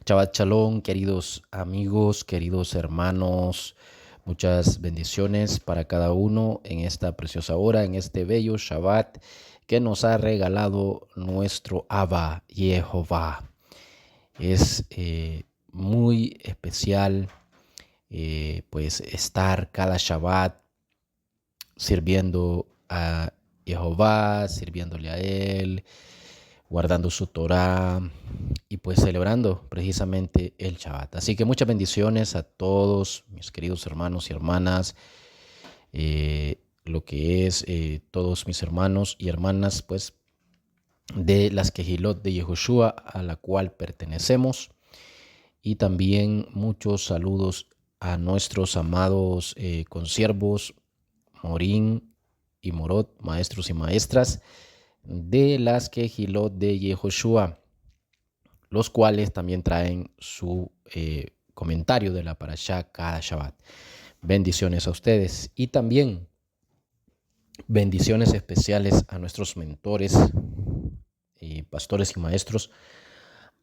Shabbat Shalom, queridos amigos, queridos hermanos, muchas bendiciones para cada uno en esta preciosa hora, en este bello Shabbat que nos ha regalado nuestro Abba Jehová. Es muy especial pues estar cada Shabbat sirviendo a Jehová, sirviéndole a Él, guardando su Torah y pues celebrando precisamente el Shabbat. Así que muchas bendiciones a todos mis queridos hermanos y hermanas, lo que es todos mis hermanos y hermanas pues de las Kehilot de Yehoshua a la cual pertenecemos, y también muchos saludos a nuestros amados consiervos Morín y Morot, maestros y maestras de las Kehilot de Yehoshua, los cuales también traen su comentario de la Parashá cada Shabbat. Bendiciones a ustedes y también bendiciones especiales a nuestros mentores y pastores y maestros,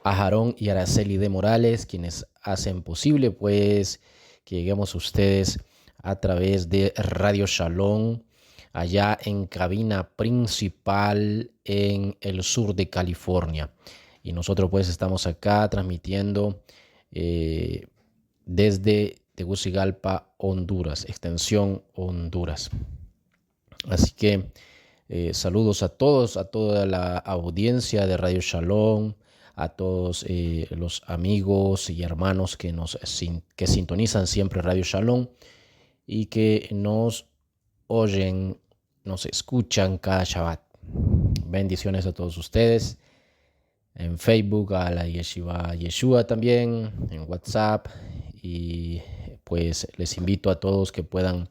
a Aarón y Araceli de Morales, quienes hacen posible pues que lleguemos a ustedes a través de Radio Shalom, allá en cabina principal en el sur de California. Y nosotros pues estamos acá transmitiendo desde Tegucigalpa, Honduras, extensión Honduras. Así que saludos a todos, a toda la audiencia de Radio Shalom, a todos los amigos y hermanos que sintonizan siempre Radio Shalom y que nos oyen, nos escuchan cada Shabbat. Bendiciones a todos ustedes. En Facebook, a la Yeshiva Yeshua también, en WhatsApp. Y pues les invito a todos que puedan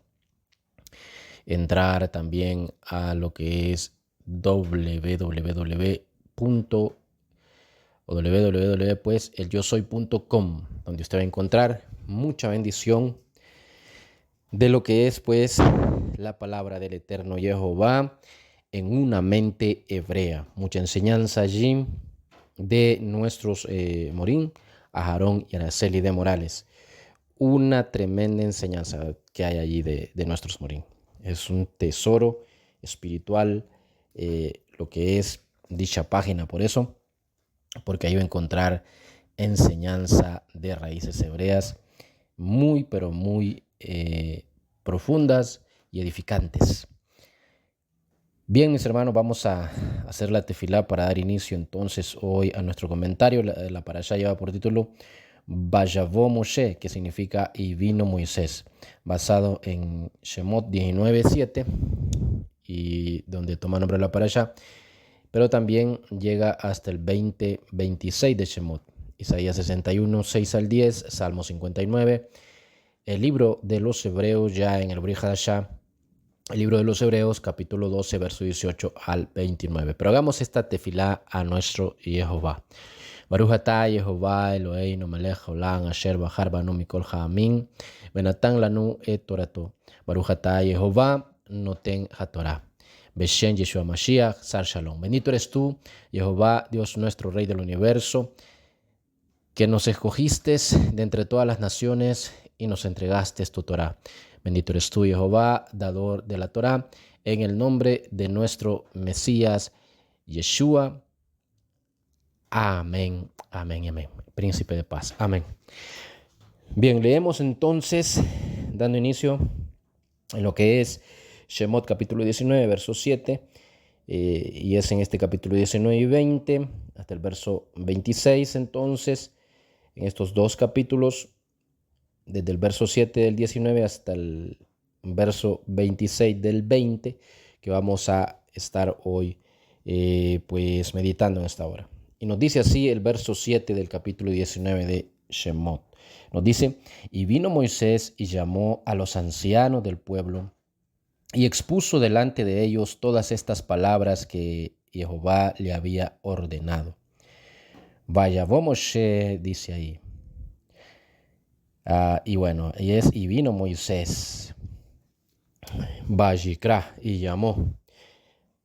entrar también a lo que es www.elyosoy.com, donde usted va a encontrar mucha bendición de lo que es pues la palabra del eterno Jehová en una mente hebrea. Mucha enseñanza allí de nuestros Morín, Aarón y Araceli de Morales. Una tremenda enseñanza que hay allí de nuestros Morín. Es un tesoro espiritual lo que es dicha página, por eso, porque ahí va a encontrar enseñanza de raíces hebreas muy, pero muy profundas y edificantes. Bien, mis hermanos, vamos a hacer la tefilá para dar inicio entonces hoy a nuestro comentario. La parashá lleva por título Vayavó Moshe, que significa y vino Moisés, basado en Shemot 19:7, y donde toma nombre la parashá, pero también llega hasta el 20:26 de Shemot, Isaías 61, 6 al 10, Salmo 59, el libro de los Hebreos ya en el Brit Hadashah, el libro de los Hebreos, capítulo 12, verso 18 al 29. Pero hagamos esta tefilá a nuestro Jehová. Baruch atah Yehová Eloheinu melech haolam asher bahar banu mikol ha'amim venatan lanu et torato. Baruch atah Yehová noten hatorah. Beshem Yeshua Mashiach, Sar Shalom. Bendito eres tú, Jehová, Dios nuestro, Rey del universo, que nos escogiste de entre todas las naciones y nos entregaste tu Torah. Bendito eres tú, Jehová, dador de la Torah, en el nombre de nuestro Mesías, Yeshua. Amén, amén y amén. Príncipe de paz. Amén. Bien, leemos entonces, dando inicio en lo que es Shemot capítulo 19, verso 7, y es en este capítulo 19 y 20, hasta el verso 26, entonces, en estos dos capítulos, desde el verso 7 del 19 hasta el verso 26 del 20, que vamos a estar hoy pues meditando en esta hora. Y nos dice así el verso 7 del capítulo 19 de Shemot. Nos dice, y vino Moisés y llamó a los ancianos del pueblo y expuso delante de ellos todas estas palabras que Jehová le había ordenado. Vayavó Moshe, dice ahí. Y bueno, y vino Moisés, Vayikra, y llamó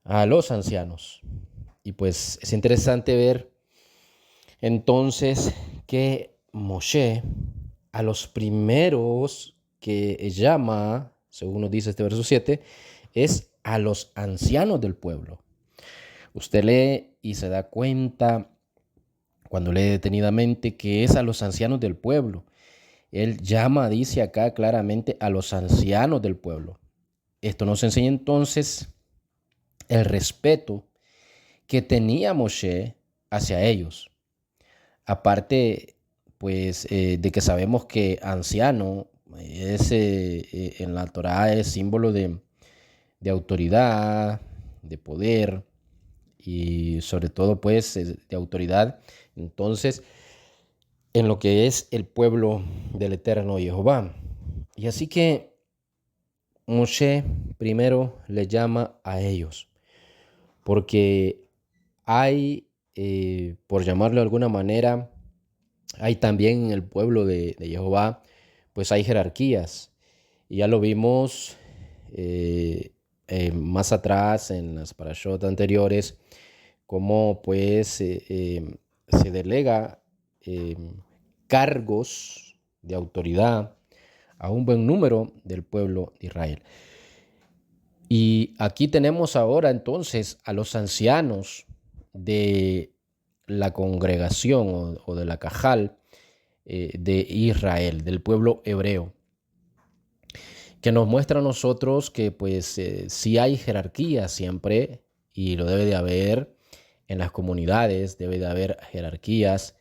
a los ancianos. Y pues es interesante ver Entonces, que Moshe a los primeros que llama, según nos dice este verso 7, es a los ancianos del pueblo. Usted lee y se da cuenta, cuando lee detenidamente, que es a los ancianos del pueblo. Él llama, dice acá claramente, a los ancianos del pueblo. Esto nos enseña entonces el respeto que tenía Moshe hacia ellos. Aparte, pues, de que sabemos que anciano es, en la Torá es símbolo de autoridad, de poder y sobre todo, pues, de autoridad. Entonces, en lo que es el pueblo del Eterno Jehová. Y así que Moshe primero le llama a ellos, porque hay, por llamarlo de alguna manera, hay también en el pueblo de Jehová, pues hay jerarquías. Y ya lo vimos más atrás en las parashot anteriores, cómo pues se delega eh, cargos de autoridad a un buen número del pueblo de Israel. Y aquí tenemos ahora entonces a los ancianos de la congregación o de la Cajal de Israel, del pueblo hebreo, que nos muestra a nosotros que pues sí hay jerarquía siempre, y lo debe de haber en las comunidades, debe de haber jerarquías,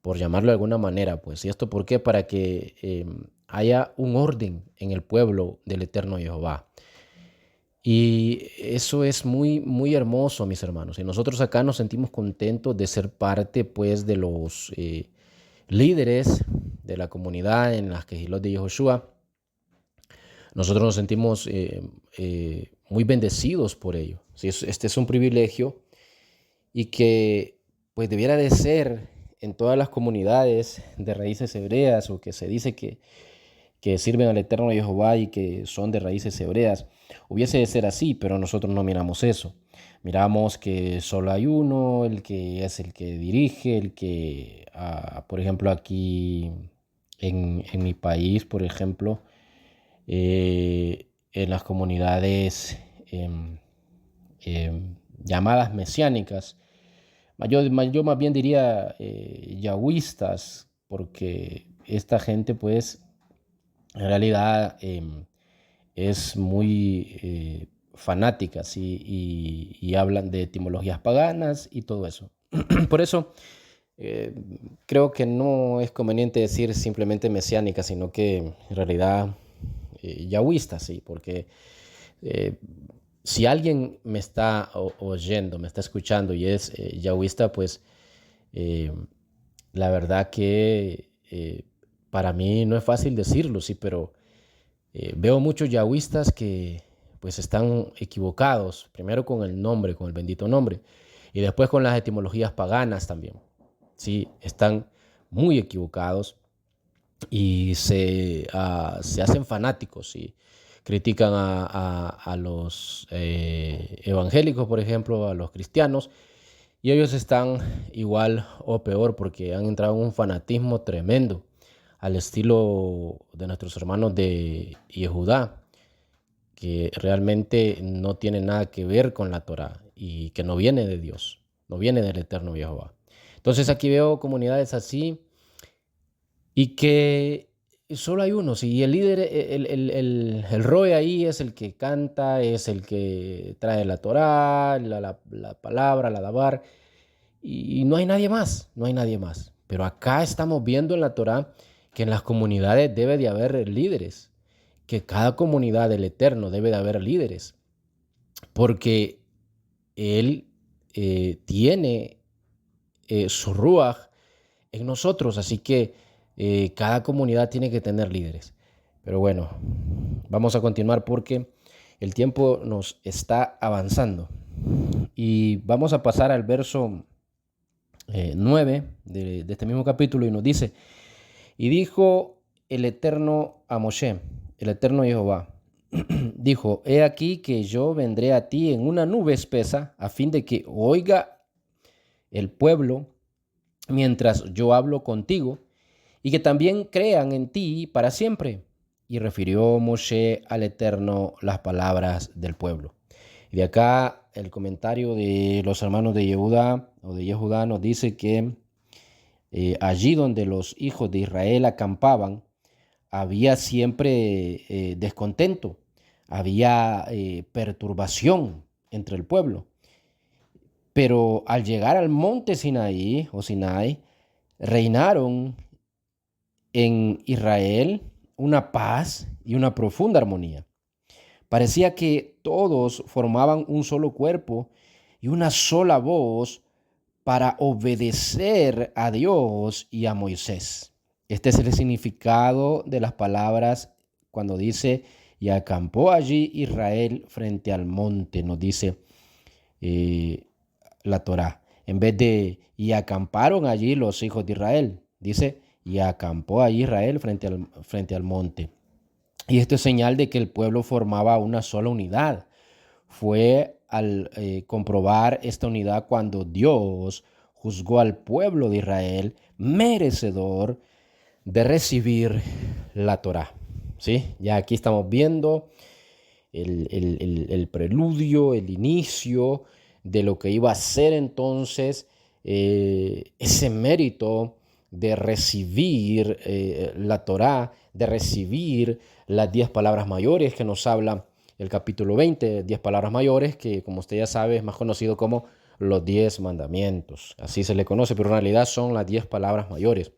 por llamarlo de alguna manera, pues. ¿Y esto por qué? Para que haya un orden en el pueblo del Eterno Jehová. Y eso es muy, muy hermoso, mis hermanos. Y nosotros acá nos sentimos contentos de ser parte, pues, de los líderes de la comunidad en las Quejilot de Yehoshua. Nosotros nos sentimos muy bendecidos por ello. Sí, este es un privilegio y que, pues, debiera de ser en todas las comunidades de raíces hebreas, o que se dice que sirven al Eterno Jehová y que son de raíces hebreas. Hubiese de ser así, pero nosotros no miramos eso. Miramos que solo hay uno, el que es el que dirige, el que, por ejemplo, aquí en mi país, por ejemplo, en las comunidades llamadas mesiánicas, yo más bien diría yahwistas, porque esta gente, pues, en realidad es muy fanática, ¿sí? Y hablan de etimologías paganas y todo eso. Por eso eh, creo que no es conveniente decir simplemente mesiánica, sino que en realidad yahwista, sí, porque eh, si alguien me está oyendo, me está escuchando y es yahwista, pues eh, la verdad que para mí no es fácil decirlo, sí, pero veo muchos yahwistas que pues están equivocados, primero con el nombre, con el bendito nombre, y después con las etimologías paganas también. Sí, están muy equivocados y se hacen fanáticos y critican a los evangélicos, por ejemplo, a los cristianos, y ellos están igual o peor porque han entrado en un fanatismo tremendo al estilo de nuestros hermanos de Yehudá, que realmente no tiene nada que ver con la Torá y que no viene de Dios, no viene del Eterno Jehová. Entonces aquí veo comunidades así y que solo hay uno, y el líder, el roe ahí es el que canta, es el que trae la Torá, la palabra, la dabar, y no hay nadie más, no hay nadie más. Pero acá estamos viendo en la Torá que en las comunidades debe de haber líderes, que cada comunidad del Eterno debe de haber líderes, porque Él tiene su ruaj en nosotros, así que cada comunidad tiene que tener líderes. Pero bueno, vamos a continuar porque el tiempo nos está avanzando y vamos a pasar al verso 9 de este mismo capítulo, y nos dice: y dijo el Eterno a Moshe, el Eterno Jehová, dijo: he aquí que yo vendré a ti en una nube espesa, a fin de que oiga el pueblo mientras yo hablo contigo, y que también crean en ti para siempre. Y refirió Moshe al Eterno las palabras del pueblo. Y de acá el comentario de los hermanos de Yehudá o de Yehudá nos dice que allí donde los hijos de Israel acampaban, había siempre descontento, había perturbación entre el pueblo. Pero al llegar al monte Sinaí o Sinai, reinaron en Israel una paz y una profunda armonía. Parecía que todos formaban un solo cuerpo y una sola voz para obedecer a Dios y a Moisés. Este es el significado de las palabras cuando dice, y acampó allí Israel frente al monte, nos dice eh, la Torá. En vez de, y acamparon allí los hijos de Israel, dice, y acampó allí Israel frente al monte. Y esto es señal de que el pueblo formaba una sola unidad. Fue al comprobar esta unidad cuando Dios juzgó al pueblo de Israel merecedor de recibir la Torá. ¿Sí? Ya aquí estamos viendo el preludio, el inicio de lo que iba a ser entonces ese mérito de recibir la Torá, de recibir las 10 palabras mayores que nos habla el capítulo 20, 10 palabras mayores, que como usted ya sabe es más conocido como los 10 mandamientos. Así se le conoce, pero en realidad son las 10 palabras mayores.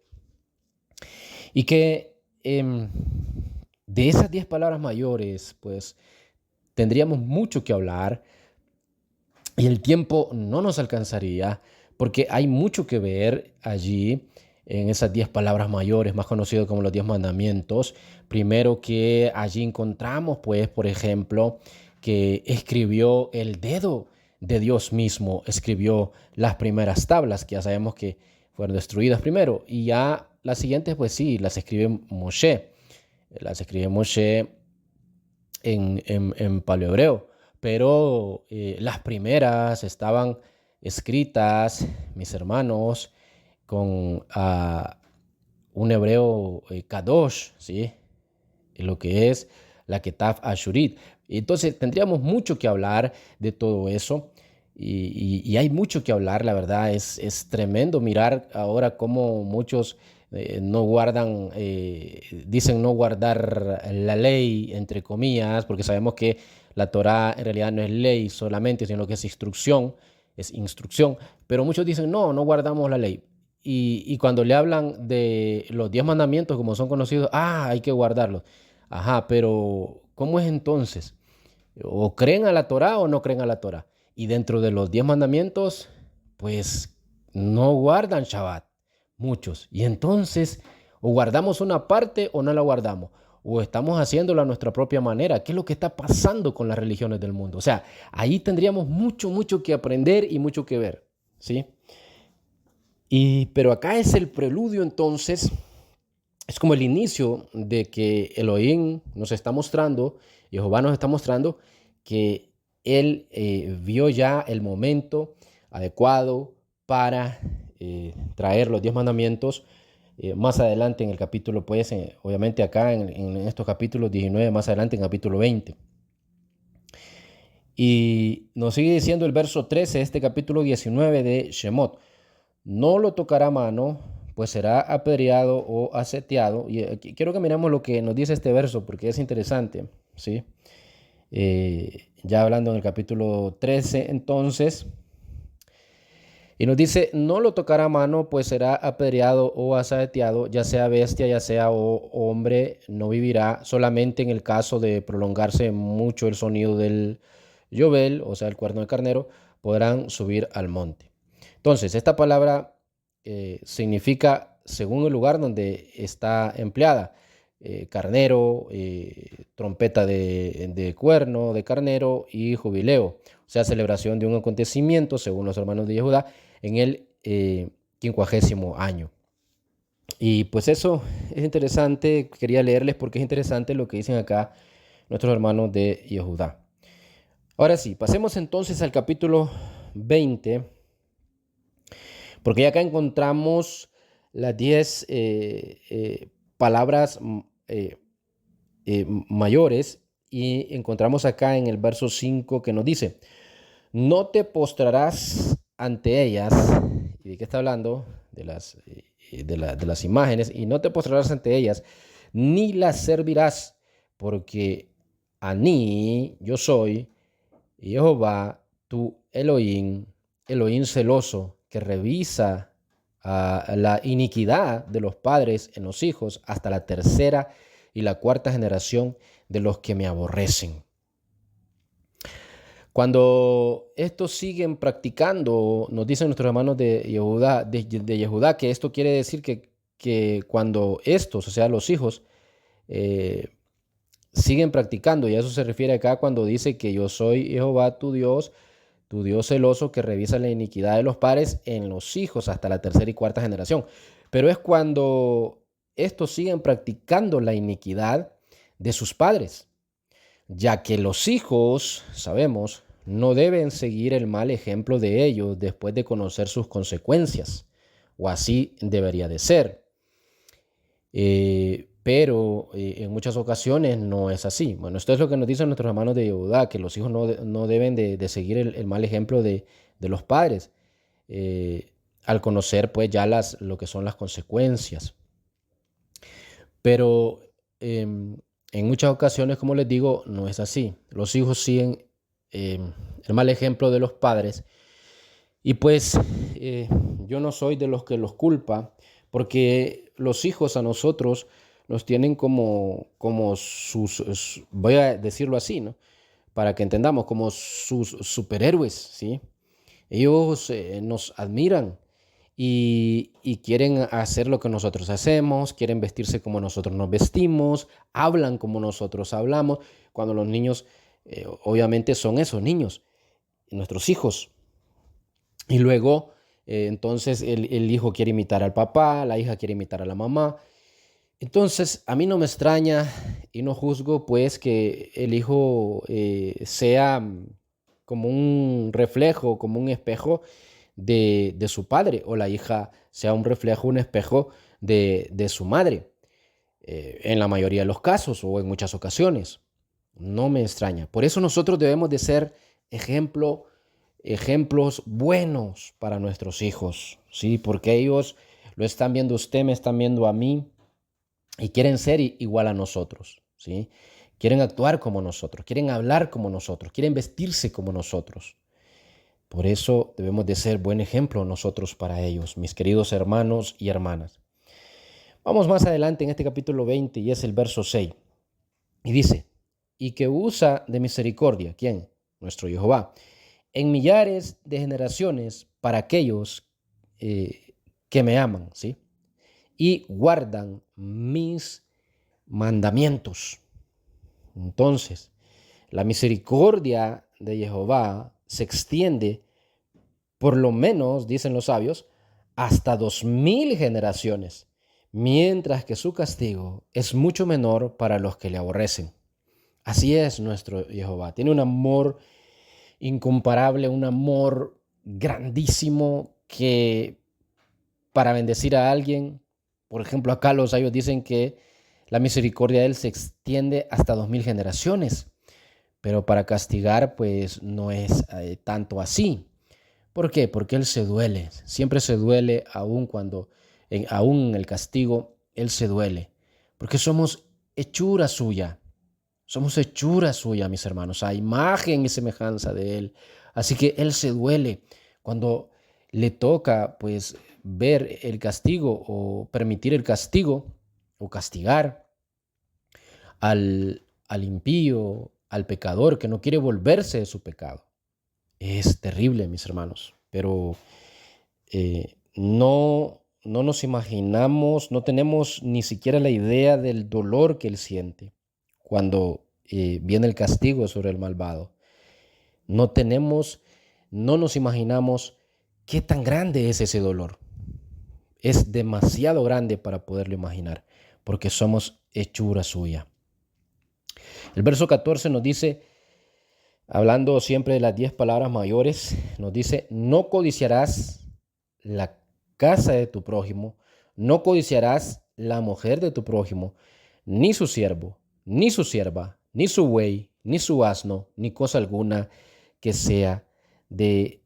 Y que de esas 10 palabras mayores, pues tendríamos mucho que hablar y el tiempo no nos alcanzaría porque hay mucho que ver allí en esas 10 palabras mayores, más conocido como los 10 mandamientos. Primero que allí encontramos, pues, por ejemplo, que escribió el dedo de Dios mismo, escribió las primeras tablas, que ya sabemos que fueron destruidas primero, y ya las siguientes, pues sí, las escribe Moshe. Las escribe Moshe en paleohebreo, pero las primeras estaban escritas, mis hermanos, con un hebreo Kadosh, ¿sí? Lo que es la Ketaf Ashurit. Entonces tendríamos mucho que hablar de todo eso y hay mucho que hablar, la verdad, es tremendo mirar ahora cómo muchos no guardan, dicen no guardar la ley, entre comillas, porque sabemos que la Torá en realidad no es ley solamente, sino que es instrucción, pero muchos dicen no, no guardamos la ley. Y cuando le hablan de los 10 mandamientos, como son conocidos, hay que guardarlos. Ajá, pero ¿cómo es entonces? ¿O creen a la Torá o no creen a la Torá? Y dentro de los 10 mandamientos, pues no guardan Shabbat, muchos. Y entonces, o guardamos una parte o no la guardamos. O estamos haciéndolo a nuestra propia manera. ¿Qué es lo que está pasando con las religiones del mundo? O sea, ahí tendríamos mucho que aprender y mucho que ver, ¿sí? Pero acá es el preludio entonces, es como el inicio de que Elohim nos está mostrando, Jehová nos está mostrando que Él vio ya el momento adecuado para traer los 10 mandamientos más adelante en el capítulo, pues obviamente acá en estos capítulos 19, más adelante en el capítulo 20. Y nos sigue diciendo el verso 13, este capítulo 19 de Shemot. No lo tocará a mano, pues será apedreado o aseteado. Y quiero que miremos lo que nos dice este verso, porque es interesante, ¿sí? Ya hablando en el capítulo 13, entonces, y nos dice, no lo tocará a mano, pues será apedreado o asaeteado, ya sea bestia, ya sea hombre, no vivirá, solamente en el caso de prolongarse mucho el sonido del yobel, o sea, el cuerno del carnero, podrán subir al monte. Entonces, esta palabra significa según el lugar donde está empleada. Carnero, trompeta de cuerno de carnero y jubileo, o sea, celebración de un acontecimiento, según los hermanos de Judá, en el 50º año. Y pues eso es interesante, quería leerles porque es interesante lo que dicen acá nuestros hermanos de Yehudá. Ahora sí, pasemos entonces al capítulo 20. Porque ya acá encontramos las 10 palabras mayores y encontramos acá en el verso 5 que nos dice, no te postrarás ante ellas. ¿Y de qué está hablando? De las imágenes. Y no te postrarás ante ellas, ni las servirás, porque a mí yo soy Jehová, tu Elohim, Elohim celoso, que revisa la iniquidad de los padres en los hijos hasta la tercera y la cuarta generación de los que me aborrecen. Cuando estos siguen practicando, nos dicen nuestros hermanos de Yehudá, que esto quiere decir que cuando estos, o sea, los hijos, siguen practicando, y a eso se refiere acá cuando dice que yo soy Jehová tu Dios celoso que revisa la iniquidad de los padres en los hijos hasta la tercera y cuarta generación. Pero es cuando estos siguen practicando la iniquidad de sus padres, ya que los hijos, sabemos, no deben seguir el mal ejemplo de ellos después de conocer sus consecuencias, o así debería de ser. Pero en muchas ocasiones no es así. Bueno, esto es lo que nos dicen nuestros hermanos de Yehudá, que los hijos no deben de seguir el mal ejemplo de los padres, al conocer pues ya lo que son las consecuencias. Pero en muchas ocasiones, como les digo, no es así. Los hijos siguen el mal ejemplo de los padres. Y pues yo no soy de los que los culpa, porque los hijos a nosotros nos tienen como voy a decirlo así, ¿no? Para que entendamos, como sus superhéroes, ¿sí? Ellos nos admiran y quieren hacer lo que nosotros hacemos, quieren vestirse como nosotros nos vestimos, hablan como nosotros hablamos, cuando los niños, obviamente son esos niños, nuestros hijos. Y luego, entonces, el hijo quiere imitar al papá, la hija quiere imitar a la mamá. Entonces, a mí no me extraña y no juzgo, pues, que el hijo sea como un reflejo, como un espejo de su padre, o la hija sea un reflejo, un espejo de su madre, en la mayoría de los casos o en muchas ocasiones. No me extraña. Por eso nosotros debemos de ser ejemplos buenos para nuestros hijos, ¿sí? Porque ellos lo están viendo a usted, me están viendo a mí y quieren ser igual a nosotros, ¿sí? Quieren actuar como nosotros, quieren hablar como nosotros, quieren vestirse como nosotros. Por eso debemos de ser buen ejemplo nosotros para ellos, mis queridos hermanos y hermanas. Vamos más adelante en este capítulo 20 y es el verso 6. Y dice, y que usa de misericordia, ¿quién? Nuestro Jehová, en millares de generaciones para aquellos que me aman, ¿sí? Y guardan mis mandamientos. Entonces, la misericordia de Jehová se extiende, por lo menos, dicen los sabios, hasta 2000 generaciones, mientras que su castigo es mucho menor para los que le aborrecen. Así es nuestro Jehová. Tiene un amor incomparable, un amor grandísimo que para bendecir a alguien, por ejemplo, acá los sabios dicen que la misericordia de él se extiende hasta 2000 generaciones, pero para castigar pues no es tanto así. ¿Por qué? Porque él se duele, siempre se duele aún aún en el castigo, él se duele, porque somos hechura suya. Somos hechura suya, mis hermanos, a imagen y semejanza de Él. Así que Él se duele cuando le toca, pues, ver el castigo o permitir el castigo o castigar al impío, al pecador que no quiere volverse de su pecado. Es terrible, mis hermanos, pero no nos imaginamos, no tenemos ni siquiera la idea del dolor que Él siente cuando viene el castigo sobre el malvado. No nos imaginamos qué tan grande es ese dolor. Es demasiado grande para poderlo imaginar, porque somos hechura suya. El verso 14 nos dice, hablando siempre de las 10 palabras mayores, nos dice, no codiciarás la casa de tu prójimo, no codiciarás la mujer de tu prójimo, ni su siervo, ni su sierva, ni su buey, ni su asno, ni cosa alguna que sea de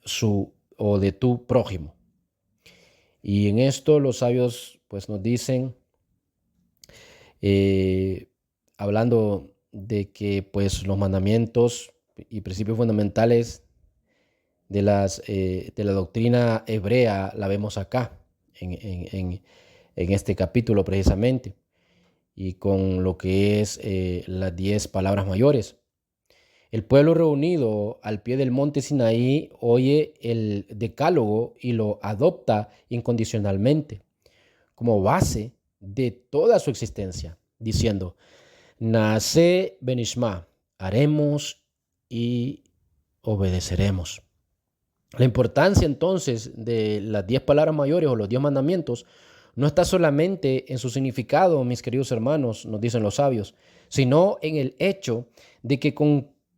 su o de tu prójimo. Y en esto los sabios pues nos dicen, eh, hablando de que pues los mandamientos y principios fundamentales de la doctrina hebrea la vemos acá, en este capítulo precisamente, y con lo que es las 10 palabras mayores. El pueblo reunido al pie del monte Sinaí oye el decálogo y lo adopta incondicionalmente como base de toda su existencia, diciendo, Naase Benishma, haremos y obedeceremos. La importancia entonces de las 10 palabras mayores o los 10 mandamientos no está solamente en su significado, mis queridos hermanos, nos dicen los sabios, sino en el hecho de que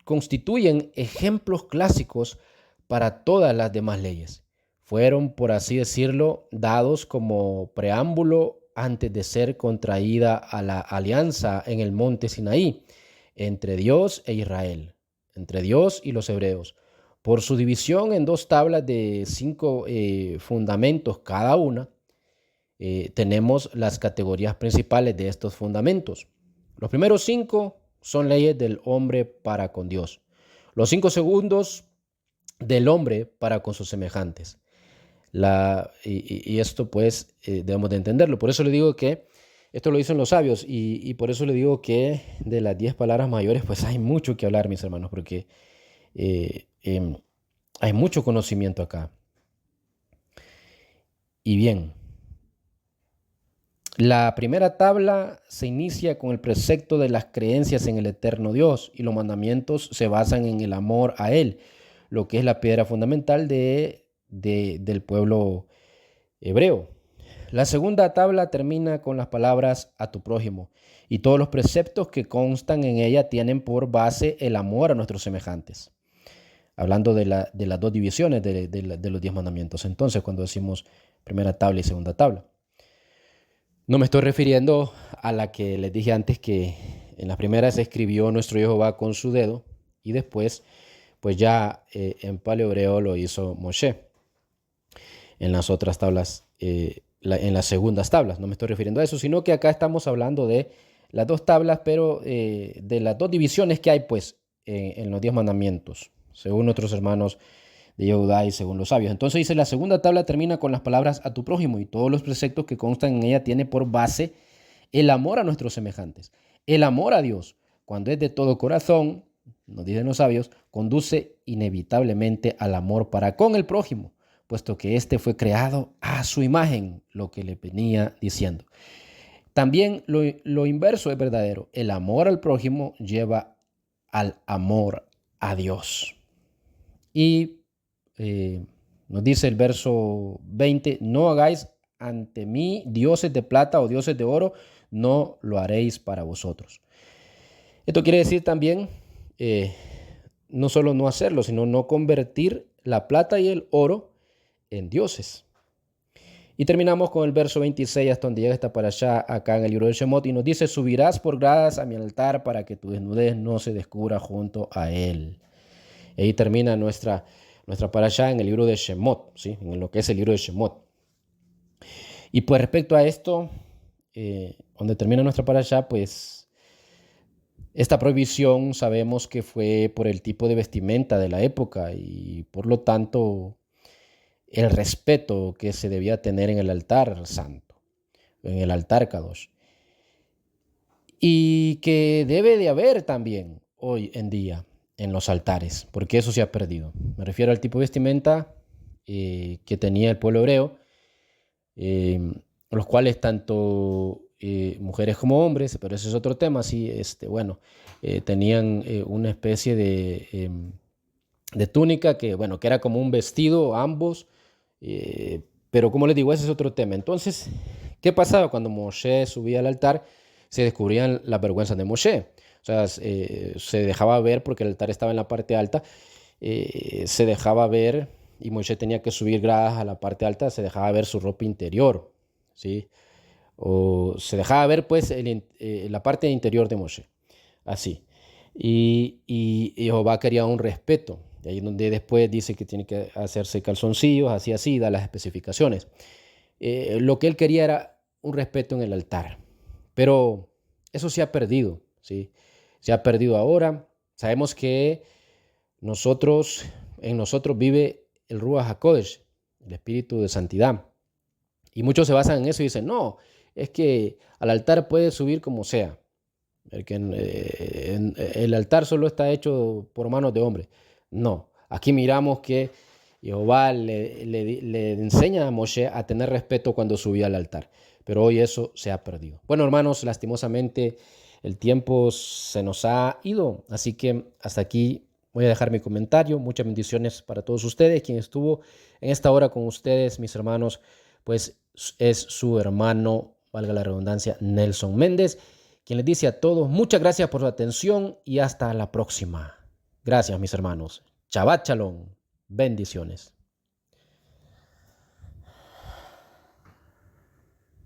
constituyen ejemplos clásicos para todas las demás leyes. Fueron, por así decirlo, dados como preámbulo antes de ser contraída a la alianza en el monte Sinaí entre Dios e Israel, entre Dios y los hebreos. Por su división en 2 tablas de 5 fundamentos cada una, tenemos las categorías principales de estos fundamentos. Los primeros 5 son leyes del hombre para con Dios. Los 5 segundos, del hombre para con sus semejantes. Y esto pues debemos de entenderlo. Por eso le digo que esto lo dicen los sabios y por eso le digo que de las 10 palabras mayores pues hay mucho que hablar, mis hermanos, porque hay mucho conocimiento acá. Y bien, la primera tabla se inicia con el precepto de las creencias en el eterno Dios y los mandamientos se basan en el amor a Él, lo que es la piedra fundamental del pueblo hebreo. La segunda tabla termina con las palabras a tu prójimo y todos los preceptos que constan en ella tienen por base el amor a nuestros semejantes. Hablando de las 2 divisiones de los 10 mandamientos. Entonces, cuando decimos primera tabla y segunda tabla, no me estoy refiriendo a la que les dije antes, que en la primera se escribió nuestro Jehová con su dedo y después, pues ya en paleohebreo lo hizo Moshe. En las otras tablas, en las segundas tablas, no me estoy refiriendo a eso, sino que acá estamos hablando de las 2 tablas, pero de las 2 divisiones que hay pues en los 10 mandamientos, según nuestros hermanos de Yehudá y según los sabios. Entonces dice, la segunda tabla termina con las palabras a tu prójimo y todos los preceptos que constan en ella tiene por base el amor a nuestros semejantes. El amor a Dios, cuando es de todo corazón, nos dicen los sabios, conduce inevitablemente al amor para con el prójimo, puesto que éste fue creado a su imagen, lo que le venía diciendo. También lo inverso es verdadero. El amor al prójimo lleva al amor a Dios. Y nos dice el verso 20, no hagáis ante mí dioses de plata o dioses de oro, no lo haréis para vosotros. Esto quiere decir también, no solo no hacerlo, sino no convertir la plata y el oro en dioses. Y terminamos con el verso 26 hasta donde llega esta parashá acá en el libro de Shemot y nos dice, subirás por gradas a mi altar para que tu desnudez no se descubra junto a él. Y ahí termina nuestra parashá en el libro de Shemot, ¿sí? En lo que es el libro de Shemot. Y pues respecto a esto, donde termina nuestra parashá, pues esta prohibición sabemos que fue por el tipo de vestimenta de la época y por lo tanto el respeto que se debía tener en el altar santo, en el altar Kadosh. Y que debe de haber también hoy en día en los altares, porque eso se ha perdido. Me refiero al tipo de vestimenta que tenía el pueblo hebreo, los cuales tanto mujeres como hombres, pero ese es otro tema, sí, tenían una especie de túnica que era como un vestido ambos, pero como les digo, ese es otro tema. Entonces, ¿qué pasaba cuando Moshe subía al altar? Se descubrían las vergüenzas de Moshe. O sea, se dejaba ver, porque el altar estaba en la parte alta, se dejaba ver y Moisés tenía que subir gradas a la parte alta, se dejaba ver su ropa interior, ¿sí? O se dejaba ver pues la parte interior de Moshe, así. Y Jehová quería un respeto, de ahí donde después dice que tiene que hacerse calzoncillos, así, da las especificaciones. Lo que él quería era un respeto en el altar, pero eso se ha perdido, ¿sí? Se ha perdido ahora. Sabemos que en nosotros vive el Ruach HaKodesh, el Espíritu de Santidad. Y muchos se basan en eso y dicen, no, es que al altar puede subir como sea. El altar solo está hecho por manos de hombres. No, aquí miramos que Jehová le enseña a Moshe a tener respeto cuando subía al altar. Pero hoy eso se ha perdido. Bueno, hermanos, lastimosamente el tiempo se nos ha ido. Así que hasta aquí voy a dejar mi comentario. Muchas bendiciones para todos ustedes. Quien estuvo en esta hora con ustedes, mis hermanos, pues es su hermano, valga la redundancia, Nelson Méndez, quien les dice a todos muchas gracias por su atención y hasta la próxima. Gracias, mis hermanos. Shabbat Shalom. Bendiciones.